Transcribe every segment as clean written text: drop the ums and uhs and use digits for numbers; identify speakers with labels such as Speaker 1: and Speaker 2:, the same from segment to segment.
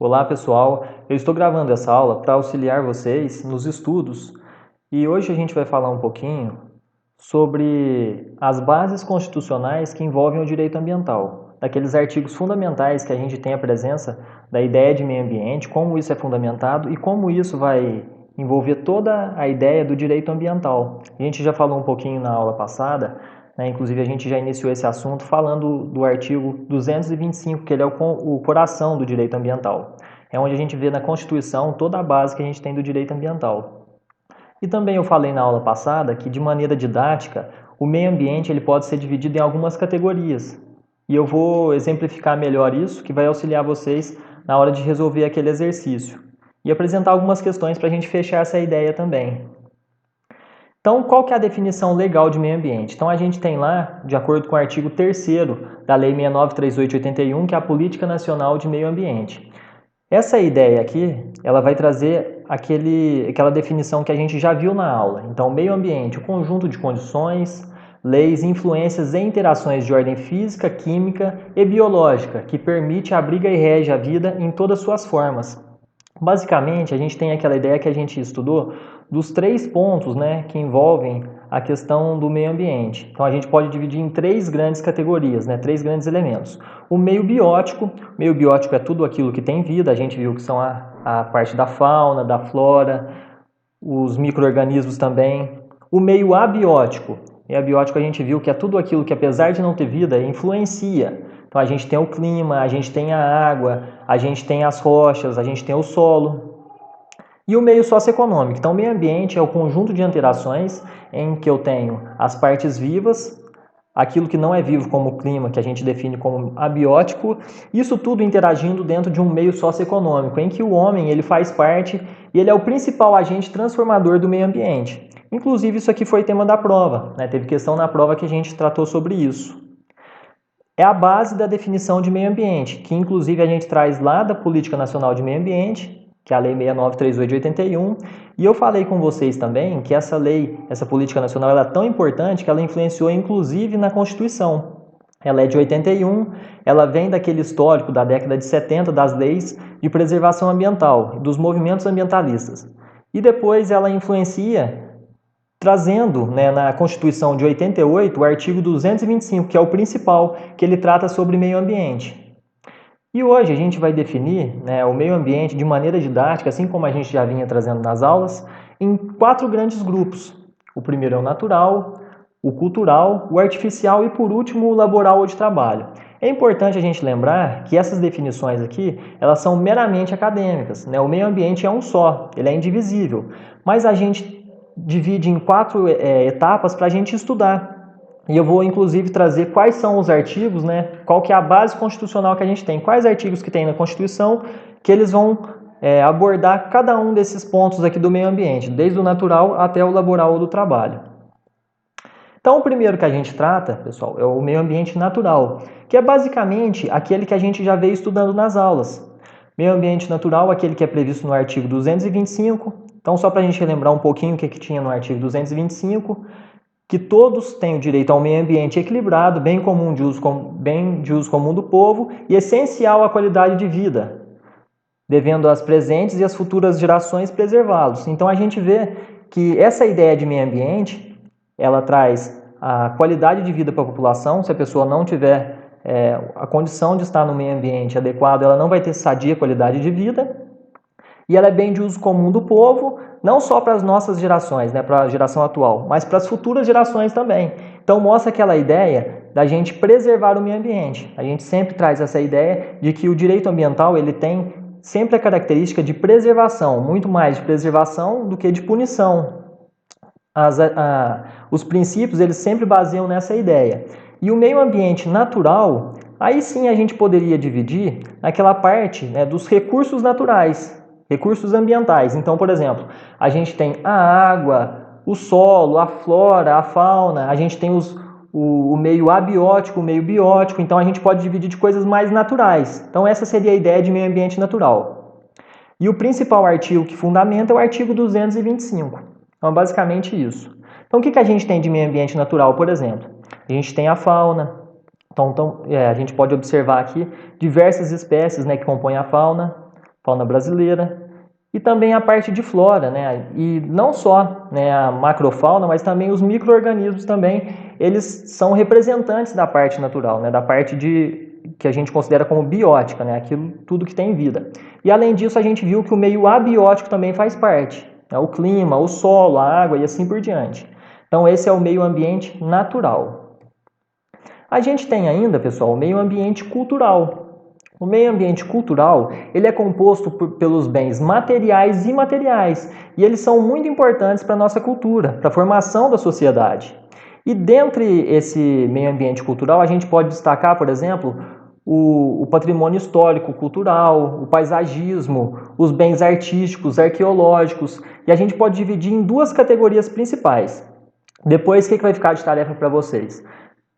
Speaker 1: Olá pessoal, eu estou gravando essa aula para auxiliar vocês nos estudos e hoje a gente vai falar um pouquinho sobre as bases constitucionais que envolvem o direito ambiental, daqueles artigos fundamentais que a gente tem a presença da ideia de meio ambiente, como isso é fundamentado e como isso vai envolver toda a ideia do direito ambiental. A gente já falou um pouquinho na aula passada, né? Inclusive a gente já iniciou esse assunto falando do artigo 225, que ele é o coração do direito ambiental. É onde a gente vê na Constituição toda a base que a gente tem do direito ambiental. E também eu falei na aula passada que, de maneira didática, o meio ambiente ele pode ser dividido em algumas categorias. E eu vou exemplificar melhor isso, que vai auxiliar vocês na hora de resolver aquele exercício. E apresentar algumas questões para a gente fechar essa ideia também. Então, qual que é a definição legal de meio ambiente? Então, a gente tem lá, de acordo com o artigo 3º da Lei 6938/81, que é a Política Nacional de Meio Ambiente. Essa ideia aqui, ela vai trazer aquela definição que a gente já viu na aula. Então, meio ambiente, o conjunto de condições, leis, influências e interações de ordem física, química e biológica, que permite, abriga e rege a vida em todas suas formas. Basicamente, a gente tem aquela ideia que a gente estudou dos 3 pontos, né, que envolvem a questão do meio ambiente. Então, a gente pode dividir em 3 grandes categorias, né, 3 grandes elementos. O meio biótico é tudo aquilo que tem vida, a gente viu que são a parte da fauna, da flora, os micro-organismos também. O meio abiótico, e abiótico a gente viu que é tudo aquilo que, apesar de não ter vida, influencia. Então a gente tem o clima, a gente tem a água, a gente tem as rochas, a gente tem o solo. E o meio socioeconômico. Então o meio ambiente é o conjunto de interações em que eu tenho as partes vivas, aquilo que não é vivo como o clima, que a gente define como abiótico, isso tudo interagindo dentro de um meio socioeconômico, em que o homem ele faz parte e ele é o principal agente transformador do meio ambiente. Inclusive isso aqui foi tema da prova, né? Teve questão na prova que a gente tratou sobre isso. É a base da definição de meio ambiente, que inclusive a gente traz lá da Política Nacional de Meio Ambiente, que é a Lei 6938/81, e eu falei com vocês também que essa lei, essa Política Nacional, ela é tão importante que ela influenciou inclusive na Constituição. Ela é de 81, ela vem daquele histórico da década de 70 das leis de preservação ambiental, dos movimentos ambientalistas. E depois ela influencia trazendo, né, na Constituição de 88 o artigo 225, que é o principal, que ele trata sobre meio ambiente. E hoje a gente vai definir, né, o meio ambiente de maneira didática, assim como a gente já vinha trazendo nas aulas, em 4 grandes grupos. O primeiro é o natural, o cultural, o artificial e, por último, o laboral ou de trabalho. É importante a gente lembrar que essas definições aqui, elas são meramente acadêmicas, né? O meio ambiente é um só, ele é indivisível, mas a gente divide em 4 etapas para a gente estudar. E eu vou, inclusive, trazer quais são os artigos, né? Qual que é a base constitucional que a gente tem, quais artigos que tem na Constituição, que eles vão abordar cada um desses pontos aqui do meio ambiente, desde o natural até o laboral ou do trabalho. Então, o primeiro que a gente trata, pessoal, é o meio ambiente natural, que é basicamente aquele que a gente já veio estudando nas aulas. Meio ambiente natural, aquele que é previsto no artigo 225. Então, só para a gente relembrar um pouquinho o que tinha no artigo 225, que todos têm o direito ao meio ambiente equilibrado, bem de uso comum do povo e essencial à qualidade de vida, devendo as presentes e as futuras gerações preservá-los. Então, a gente vê que essa ideia de meio ambiente, ela traz a qualidade de vida para a população. Se a pessoa não tiver a condição de estar no meio ambiente adequado, ela não vai ter sadia qualidade de vida. E ela é bem de uso comum do povo, não só para as nossas gerações, né, para a geração atual, mas para as futuras gerações também. Então mostra aquela ideia da gente preservar o meio ambiente. A gente sempre traz essa ideia de que o direito ambiental ele tem sempre a característica de preservação, muito mais de preservação do que de punição. Os princípios eles sempre baseiam nessa ideia. E o meio ambiente natural, aí sim a gente poderia dividir naquela parte, né, dos recursos naturais, recursos ambientais. Então, por exemplo, a gente tem a água, o solo, a flora, a fauna, a gente tem o meio abiótico, o meio biótico, então a gente pode dividir de coisas mais naturais. Então essa seria a ideia de meio ambiente natural. E o principal artigo que fundamenta é o artigo 225. Então, basicamente isso. Então, o que a gente tem de meio ambiente natural, por exemplo? A gente tem a fauna. Então a gente pode observar aqui diversas espécies, né, que compõem a fauna. fauna brasileira, e também a parte de flora, né? E não só, né, a macrofauna, mas também os micro-organismos também, eles são representantes da parte natural, né? Da parte que a gente considera como biótica, né? Aquilo tudo que tem vida. E além disso, a gente viu que o meio abiótico também faz parte, né? O clima, o solo, a água e assim por diante. Então esse é o meio ambiente natural. A gente tem ainda, pessoal, o meio ambiente cultural. O meio ambiente cultural, ele é composto pelos bens materiais e imateriais, e eles são muito importantes para a nossa cultura, para a formação da sociedade. E dentre esse meio ambiente cultural, a gente pode destacar, por exemplo, o patrimônio histórico cultural, o paisagismo, os bens artísticos, arqueológicos, e a gente pode dividir em duas categorias principais. Depois, o que vai ficar de tarefa para vocês?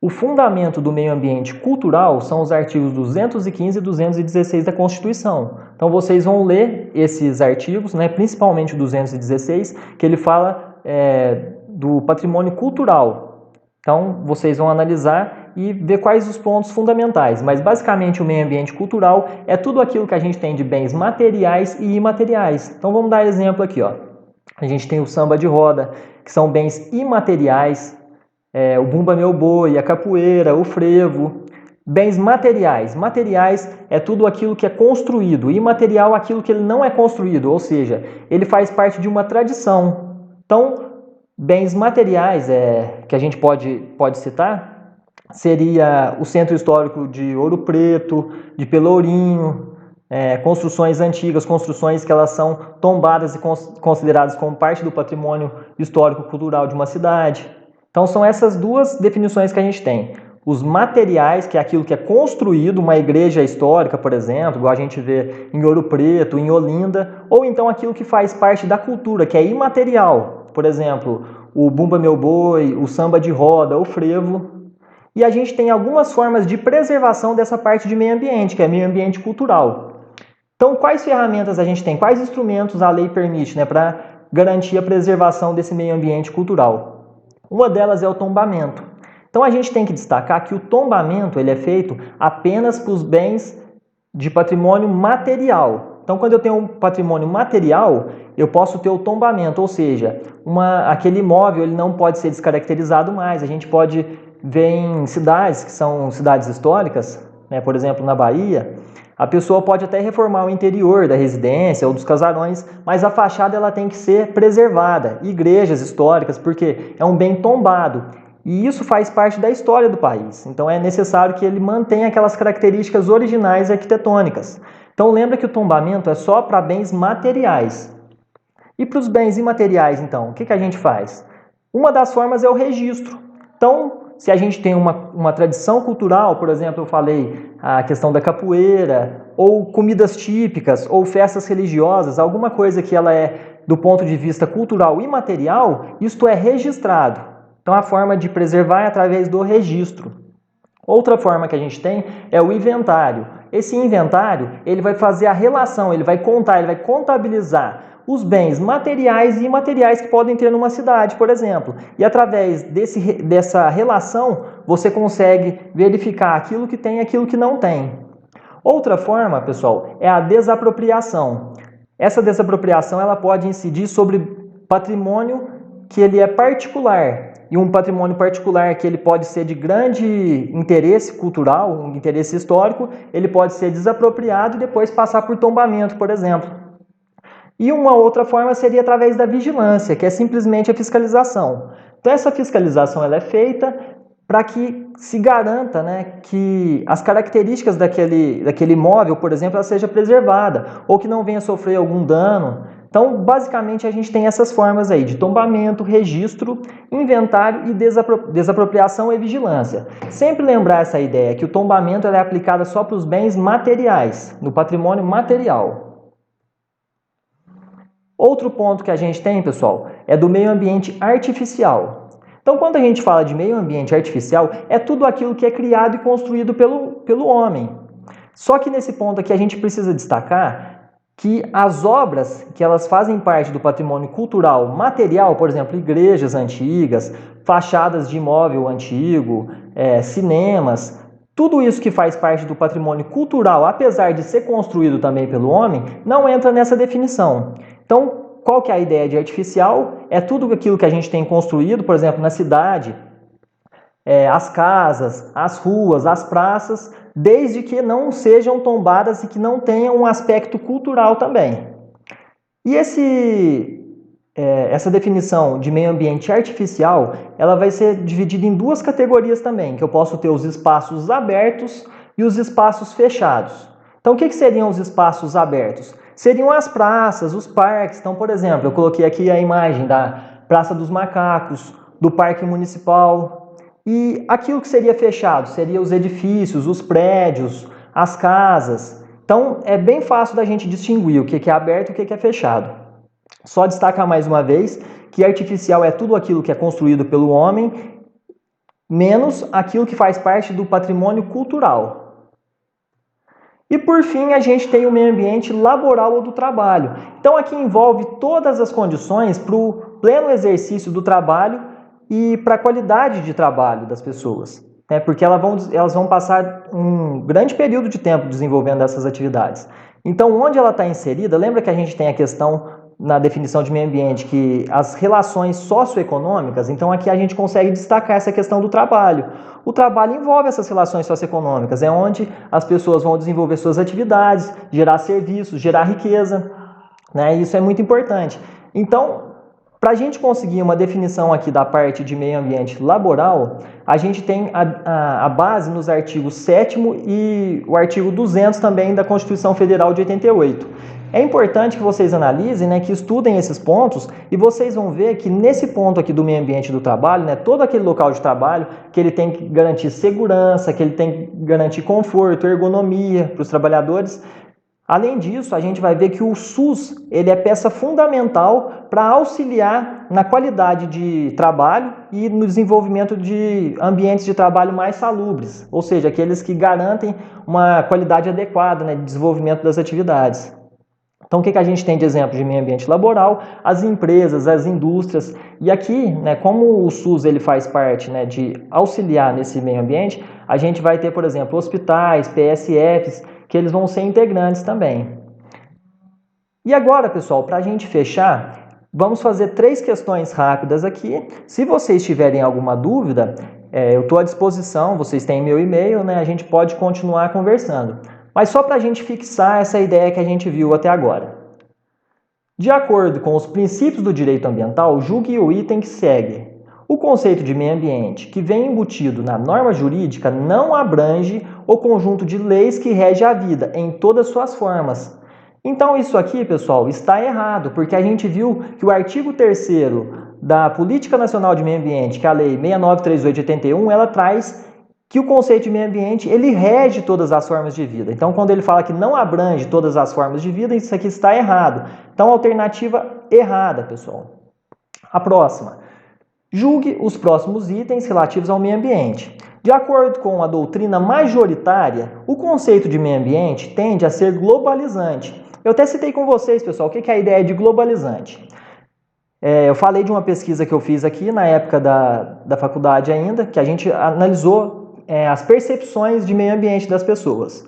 Speaker 1: O fundamento do meio ambiente cultural são os artigos 215 e 216 da Constituição. Então vocês vão ler esses artigos, né, principalmente o 216, que ele fala do patrimônio cultural. Então vocês vão analisar e ver quais os pontos fundamentais. Mas basicamente o meio ambiente cultural é tudo aquilo que a gente tem de bens materiais e imateriais. Então vamos dar exemplo aqui, ó. A gente tem o samba de roda, que são bens imateriais. O bumba meu boi, a capoeira, o frevo. Bens materiais. Materiais é tudo aquilo que é construído. Imaterial, aquilo que ele não é construído, ou seja, ele faz parte de uma tradição. Então, bens materiais que a gente pode citar seria o Centro Histórico de Ouro Preto, de Pelourinho, construções antigas, construções que elas são tombadas e consideradas como parte do patrimônio histórico-cultural de uma cidade. Então são essas duas definições que a gente tem. Os materiais, que é aquilo que é construído, uma igreja histórica, por exemplo, igual a gente vê em Ouro Preto, em Olinda, ou então aquilo que faz parte da cultura, que é imaterial. Por exemplo, o bumba meu boi, o samba de roda, o frevo. E a gente tem algumas formas de preservação dessa parte de meio ambiente, que é meio ambiente cultural. Então, quais ferramentas a gente tem? Quais instrumentos a lei permite, né, para garantir a preservação desse meio ambiente cultural? Uma delas é o tombamento. Então a gente tem que destacar que o tombamento ele é feito apenas para os bens de patrimônio material. Então quando eu tenho um patrimônio material, eu posso ter o tombamento, ou seja, aquele imóvel ele não pode ser descaracterizado mais. A gente pode ver em cidades que são cidades históricas, né, por exemplo na Bahia, a pessoa pode até reformar o interior da residência ou dos casarões, mas a fachada ela tem que ser preservada. Igrejas históricas, porque é um bem tombado. E isso faz parte da história do país. Então é necessário que ele mantenha aquelas características originais arquitetônicas. Então lembra que o tombamento é só para bens materiais. E para os bens imateriais, então, o que a gente faz? Uma das formas é o registro. Então, se a gente tem uma tradição cultural, por exemplo, eu falei a questão da capoeira, ou comidas típicas, ou festas religiosas, alguma coisa que ela é, do ponto de vista cultural e material, isto é registrado. Então, a forma de preservar é através do registro. Outra forma que a gente tem é o inventário. Esse inventário, ele vai fazer a relação, ele vai contar, ele vai contabilizar os bens materiais e imateriais que podem ter numa cidade, por exemplo. E através dessa relação, você consegue verificar aquilo que tem e aquilo que não tem. Outra forma, pessoal, é a desapropriação. Essa desapropriação ela pode incidir sobre patrimônio que ele é particular. E um patrimônio particular que ele pode ser de grande interesse cultural, um interesse histórico, ele pode ser desapropriado e depois passar por tombamento, por exemplo. E uma outra forma seria através da vigilância, que é simplesmente a fiscalização. Então essa fiscalização ela é feita para que se garanta, né, que as características daquele imóvel, por exemplo, ela seja preservada, ou que não venha sofrer algum dano. Então, basicamente, a gente tem essas formas aí de tombamento, registro, inventário e desapropriação e vigilância. Sempre lembrar essa ideia que o tombamento é aplicado só para os bens materiais, no patrimônio material. Outro ponto que a gente tem, pessoal, é do meio ambiente artificial. Então, quando a gente fala de meio ambiente artificial, é tudo aquilo que é criado e construído pelo homem. Só que nesse ponto aqui a gente precisa destacar que as obras que elas fazem parte do patrimônio cultural material, por exemplo, igrejas antigas, fachadas de imóvel antigo, cinemas, Tudo isso que faz parte do patrimônio cultural, apesar de ser construído também pelo homem, não entra nessa definição. Então, qual que é a ideia de artificial? É tudo aquilo que a gente tem construído, por exemplo, na cidade, as casas, as ruas, as praças, desde que não sejam tombadas e que não tenham um aspecto cultural também. E essa definição de meio ambiente artificial, ela vai ser dividida em duas categorias também, que eu posso ter os espaços abertos e os espaços fechados. Então, o que seriam os espaços abertos? Seriam as praças, os parques. Então, por exemplo, eu coloquei aqui a imagem da Praça dos Macacos, do Parque Municipal. E aquilo que seria fechado seria os edifícios, os prédios, as casas. Então, é bem fácil da gente distinguir o que é aberto e o que é fechado. Só destacar mais uma vez que artificial é tudo aquilo que é construído pelo homem, menos aquilo que faz parte do patrimônio cultural. E por fim, a gente tem o meio ambiente laboral ou do trabalho. Então aqui envolve todas as condições para o pleno exercício do trabalho e para a qualidade de trabalho das pessoas. Porque elas vão passar um grande período de tempo desenvolvendo essas atividades. Então, onde ela está inserida, lembra que a gente tem a questão na definição de meio ambiente, que as relações socioeconômicas, então aqui a gente consegue destacar essa questão do trabalho. O trabalho envolve essas relações socioeconômicas, é onde as pessoas vão desenvolver suas atividades, gerar serviços, gerar riqueza, né? Isso é muito importante. Então, para a gente conseguir uma definição aqui da parte de meio ambiente laboral, a gente tem a base nos artigos 7º e o artigo 200 também da Constituição Federal de 88. É importante que vocês analisem, né, que estudem esses pontos e vocês vão ver que nesse ponto aqui do meio ambiente do trabalho, né, todo aquele local de trabalho, que ele tem que garantir segurança, que ele tem que garantir conforto, ergonomia para os trabalhadores. Além disso, a gente vai ver que o SUS ele é peça fundamental para auxiliar na qualidade de trabalho e no desenvolvimento de ambientes de trabalho mais salubres, ou seja, aqueles que garantem uma qualidade adequada, né, de desenvolvimento das atividades. Então, o que a gente tem de exemplo de meio ambiente laboral? As empresas, as indústrias. E aqui, né, como o SUS ele faz parte, né, de auxiliar nesse meio ambiente, a gente vai ter, por exemplo, hospitais, PSFs, que eles vão ser integrantes também. E agora, pessoal, para a gente fechar, vamos fazer 3 questões rápidas aqui. Se vocês tiverem alguma dúvida, eu estou à disposição, vocês têm meu e-mail, né, a gente pode continuar conversando. Mas só para a gente fixar essa ideia que a gente viu até agora. De acordo com os princípios do direito ambiental, julgue o item que segue. O conceito de meio ambiente, que vem embutido na norma jurídica, não abrange o conjunto de leis que rege a vida em todas suas formas. Então isso aqui, pessoal, está errado, porque a gente viu que o artigo 3º da Política Nacional de Meio Ambiente, que é a Lei 6938 de 81, ela traz que o conceito de meio ambiente, ele rege todas as formas de vida. Então, quando ele fala que não abrange todas as formas de vida, isso aqui está errado. Então, alternativa errada, pessoal. A próxima. Julgue os próximos itens relativos ao meio ambiente. De acordo com a doutrina majoritária, o conceito de meio ambiente tende a ser globalizante. Eu até citei com vocês, pessoal, o que é a ideia de globalizante. Eu falei de uma pesquisa que eu fiz aqui na época da faculdade ainda, que a gente analisou as percepções de meio ambiente das pessoas.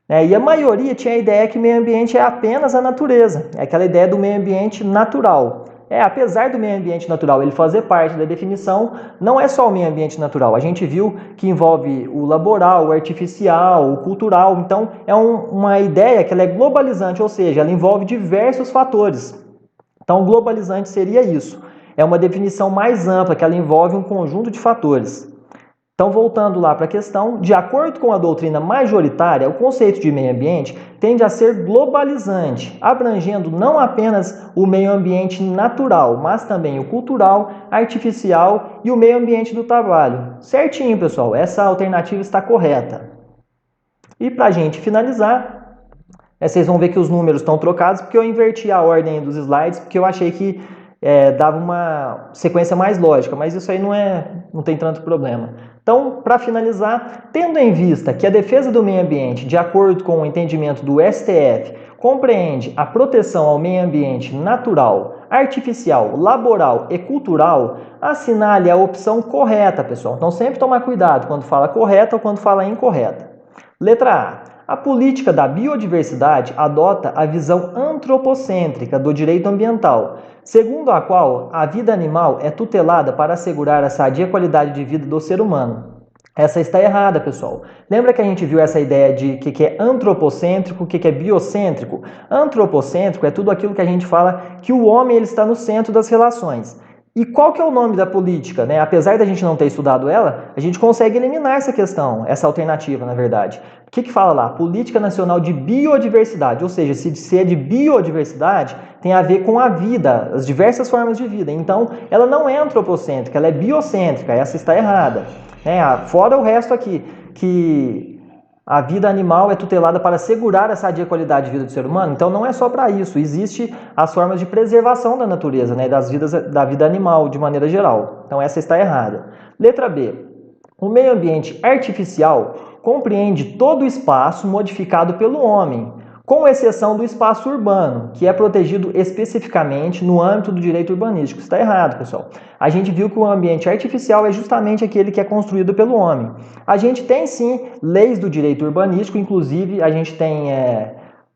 Speaker 1: E a maioria tinha a ideia que meio ambiente é apenas a natureza, é aquela ideia do meio ambiente natural. Apesar do meio ambiente natural ele fazer parte da definição, não é só o meio ambiente natural. A gente viu que envolve o laboral, o artificial, o cultural. Então, é uma ideia que ela é globalizante, ou seja, ela envolve diversos fatores. Então, globalizante seria isso. É uma definição mais ampla, que ela envolve um conjunto de fatores. Então, voltando lá para a questão, de acordo com a doutrina majoritária, o conceito de meio ambiente tende a ser globalizante, abrangendo não apenas o meio ambiente natural, mas também o cultural, artificial e o meio ambiente do trabalho. Certinho, pessoal, essa alternativa está correta. E para a gente finalizar, vocês vão ver que os números estão trocados, porque eu inverti a ordem dos slides, porque eu achei que dava uma sequência mais lógica, mas isso aí não tem tanto problema. Então, para finalizar, tendo em vista que a defesa do meio ambiente, de acordo com o entendimento do STF, compreende a proteção ao meio ambiente natural, artificial, laboral e cultural, assinale a opção correta, pessoal. Então sempre tomar cuidado quando fala correta ou quando fala incorreta. Letra A. A política da biodiversidade adota a visão antropocêntrica do direito ambiental, segundo a qual a vida animal é tutelada para assegurar a sadia qualidade de vida do ser humano. Essa está errada, pessoal. Lembra que a gente viu essa ideia de que é antropocêntrico, o que é biocêntrico? Antropocêntrico é tudo aquilo que a gente fala que o homem ele está no centro das relações. E qual que é o nome da política, né? Apesar da gente não ter estudado ela, a gente consegue eliminar essa questão, essa alternativa, na verdade. O que fala lá? Política Nacional de Biodiversidade, ou seja, se é de biodiversidade, tem a ver com a vida, as diversas formas de vida. Então, ela não é antropocêntrica, ela é biocêntrica, essa está errada. Fora o resto aqui, que a vida animal é tutelada para assegurar a sadia qualidade de vida do ser humano. Então não é só para isso, existem as formas de preservação da natureza, né, da vida animal de maneira geral. Então essa está errada. Letra B. O meio ambiente artificial compreende todo o espaço modificado pelo homem, com exceção do espaço urbano, que é protegido especificamente no âmbito do direito urbanístico. Isso está errado, pessoal. A gente viu que o ambiente artificial é justamente aquele que é construído pelo homem. A gente tem, sim, leis do direito urbanístico, inclusive a gente tem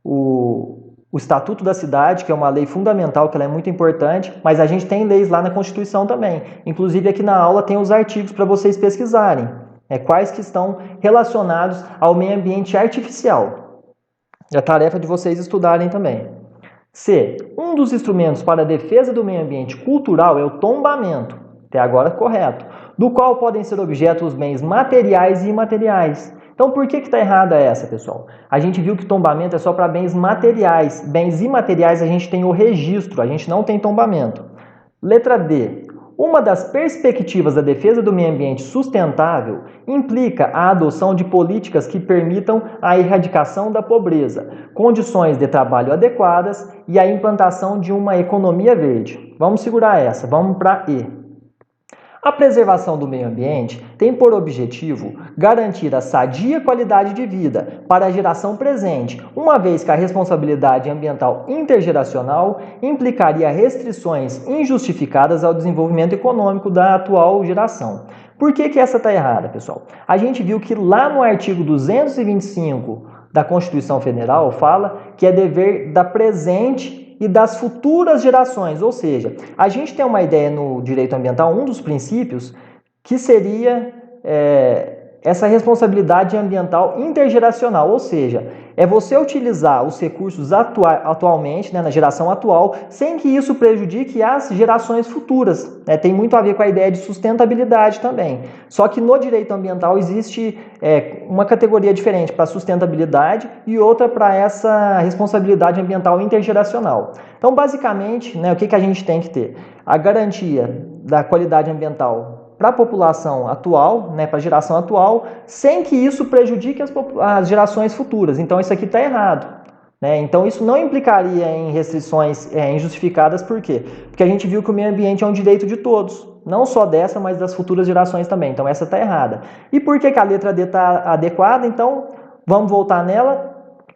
Speaker 1: o Estatuto da Cidade, que é uma lei fundamental, que ela é muito importante, mas a gente tem leis lá na Constituição também. Inclusive aqui na aula tem os artigos para vocês pesquisarem, quais que estão relacionados ao meio ambiente artificial. É a tarefa de vocês estudarem também. C. Um dos instrumentos para a defesa do meio ambiente cultural é o tombamento, até agora correto, do qual podem ser objeto os bens materiais e imateriais. Então por que está errada essa, pessoal? A gente viu que tombamento é só para bens materiais. Bens imateriais a gente tem o registro, a gente não tem tombamento. Letra D. Uma das perspectivas da defesa do meio ambiente sustentável implica a adoção de políticas que permitam a erradicação da pobreza, condições de trabalho adequadas e a implantação de uma economia verde. Vamos segurar essa, vamos para E. A preservação do meio ambiente tem por objetivo garantir a sadia qualidade de vida para a geração presente, uma vez que a responsabilidade ambiental intergeracional implicaria restrições injustificadas ao desenvolvimento econômico da atual geração. Por que essa está errada, pessoal? A gente viu que lá no artigo 225 da Constituição Federal fala que é dever da presente e das futuras gerações, ou seja, a gente tem uma ideia no direito ambiental, um dos princípios, que seria essa responsabilidade ambiental intergeracional, ou seja, é você utilizar os recursos atualmente, na geração atual, sem que isso prejudique as gerações futuras. Tem muito a ver com a ideia de sustentabilidade também. Só que no direito ambiental existe uma categoria diferente para sustentabilidade e outra para essa responsabilidade ambiental intergeracional. Então, basicamente, o que a gente tem que ter? A garantia da qualidade ambiental para a população atual, para a geração atual, sem que isso prejudique as gerações futuras. Então, isso aqui está errado. Então, isso não implicaria em restrições injustificadas, por quê? Porque a gente viu que o meio ambiente é um direito de todos, não só dessa, mas das futuras gerações também. Então, essa está errada. E por que a letra D está adequada? Então, vamos voltar nela.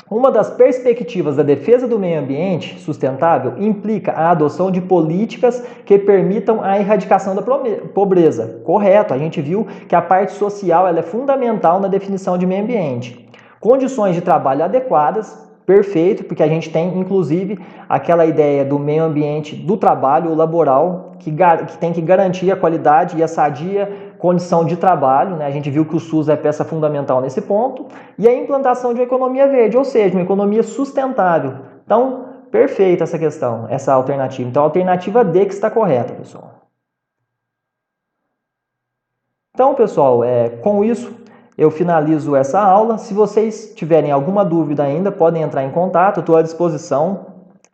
Speaker 1: Uma das perspectivas da defesa do meio ambiente sustentável implica a adoção de políticas que permitam a erradicação da pobreza. Correto, a gente viu que a parte social ela é fundamental na definição de meio ambiente. Condições de trabalho adequadas, perfeito, porque a gente tem, inclusive, aquela ideia do meio ambiente do trabalho laboral, que tem que garantir a qualidade e a sadia condição de trabalho, A gente viu que o SUS é peça fundamental nesse ponto, e a implantação de uma economia verde, ou seja, uma economia sustentável. Então, perfeita essa questão, essa alternativa. Então, a alternativa D que está correta, pessoal. Então, pessoal, com isso, eu finalizo essa aula. Se vocês tiverem alguma dúvida ainda, podem entrar em contato, eu estou à disposição.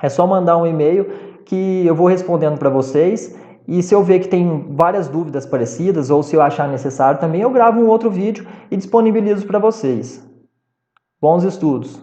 Speaker 1: É só mandar um e-mail que eu vou respondendo para vocês. E se eu ver que tem várias dúvidas parecidas, ou se eu achar necessário também, eu gravo um outro vídeo e disponibilizo para vocês. Bons estudos!